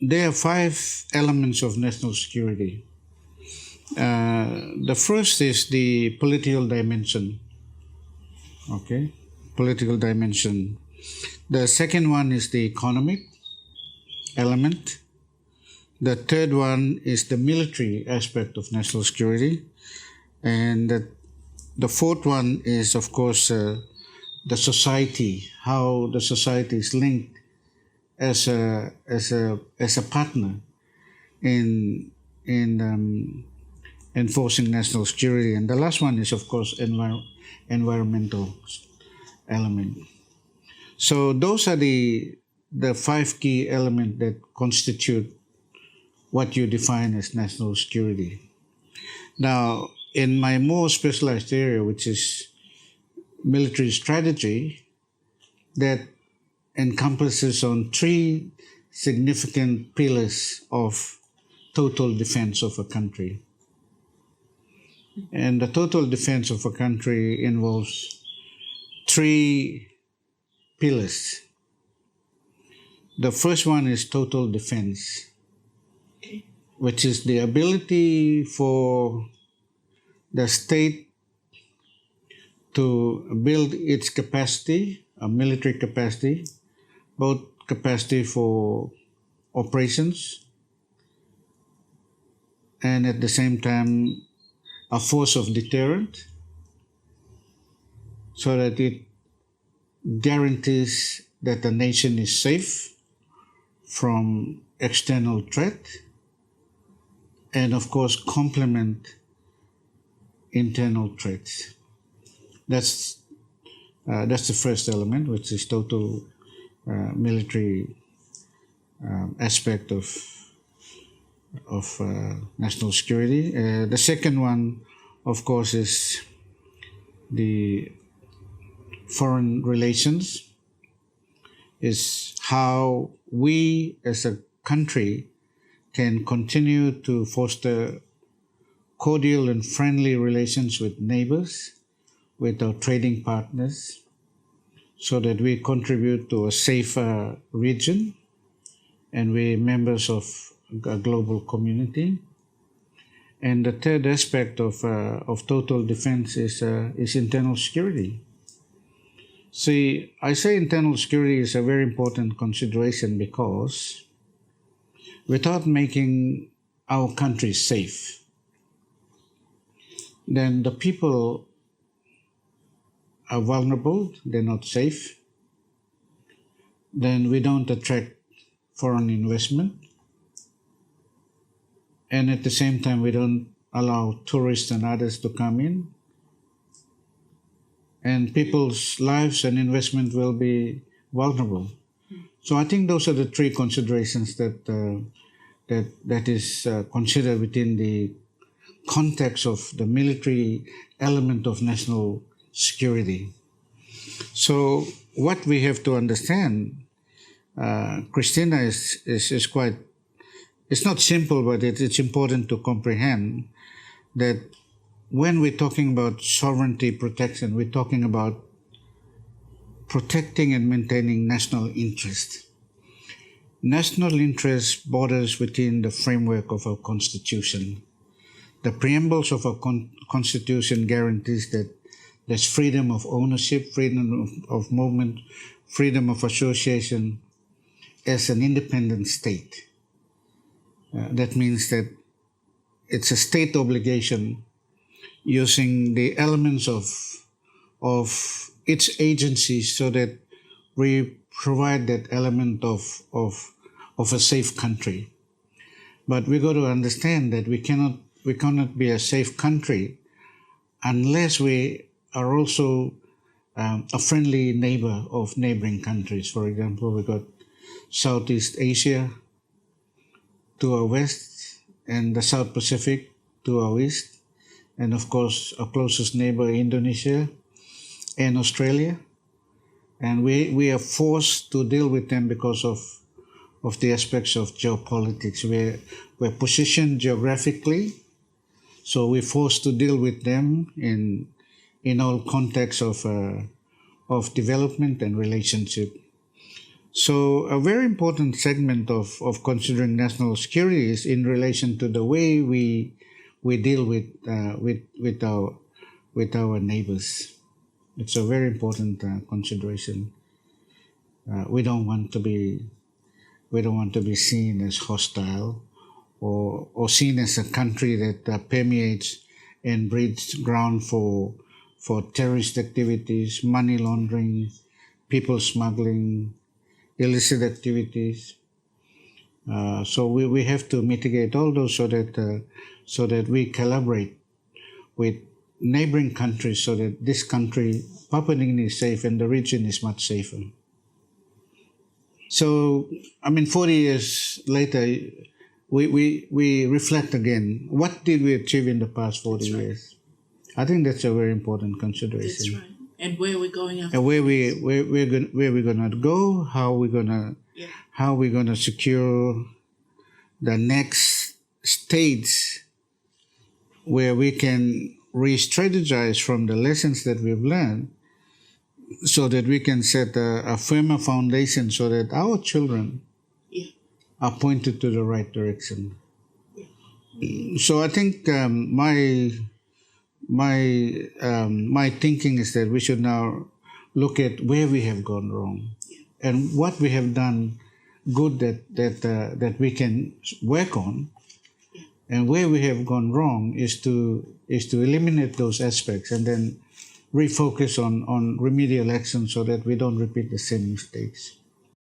there are five elements of national security. The first is the political dimension. Okay, political dimension. The second one is the economic element. The third one is the military aspect of national security. And the fourth one is, of course, the society, how the society is linked as a partner in enforcing national security. And the last one is, of course, environmental element. So those are the five key elements that constitute what you define as national security. Now, in my more specialized area, which is military strategy, that encompasses on three significant pillars of total defense of a country. And the total defense of a country involves three pillars. The first one is total defense, which is the ability for the state to build its capacity, a military capacity, both capacity for operations and at the same time a force of deterrent, so that it guarantees that the nation is safe from external threat, and of course complement internal threats. That's the first element, which is total military aspect of national security. The second one, of course, is the foreign relations, is how we as a country can continue to foster cordial and friendly relations with neighbors, with our trading partners, so that we contribute to a safer region and we're members of a global community. And the third aspect of total defense is internal security. See, I say internal security is a very important consideration because without making our country safe, then the people are vulnerable, they're not safe, then we don't attract foreign investment, and at the same time we don't allow tourists and others to come in, and people's lives and investment will be vulnerable. So I think those are the three considerations that is considered within the context of the military element of national security. So what we have to understand, Christina, is quite, it's not simple, but it's important to comprehend that when we're talking about sovereignty protection, we're talking about protecting and maintaining national interest. National interest borders within the framework of our Constitution. The preambles of our Constitution guarantees that there's freedom of ownership, freedom of movement, freedom of association as an independent state. That means that it's a state obligation using the elements of its agencies so that we provide that element of a safe country. But we got to understand that we cannot be a safe country unless we are also a friendly neighbor of neighboring countries. For example, we got Southeast Asia to our west and the South Pacific to our east, and of course our closest neighbor Indonesia and Australia. And we are forced to deal with them because of the aspects of geopolitics. We're positioned geographically, so we're forced to deal with them in all contexts of development and relationship. So a very important segment of considering national security is in relation to the way we deal with our neighbors. It's a very important consideration. We don't want to be seen as hostile or seen as a country that permeates and breeds ground for terrorist activities, money laundering, people smuggling, illicit activities. So we have to mitigate all those so that we collaborate with neighboring countries so that this country, Papua New Guinea, is safe and the region is much safer. So, 40 years later, we reflect again. What did we achieve in the past 40 years? I think that's a very important consideration. That's right. And where we're going after. And where we're gonna go, how we're gonna secure the next stage where we can re-strategize from the lessons that we've learned so that we can set a firmer foundation so that our children are pointed to the right direction. So I think my thinking is that we should now look at where we have gone wrong and what we have done good that we can work on, and where we have gone wrong is to eliminate those aspects and then refocus on remedial action so that we don't repeat the same mistakes.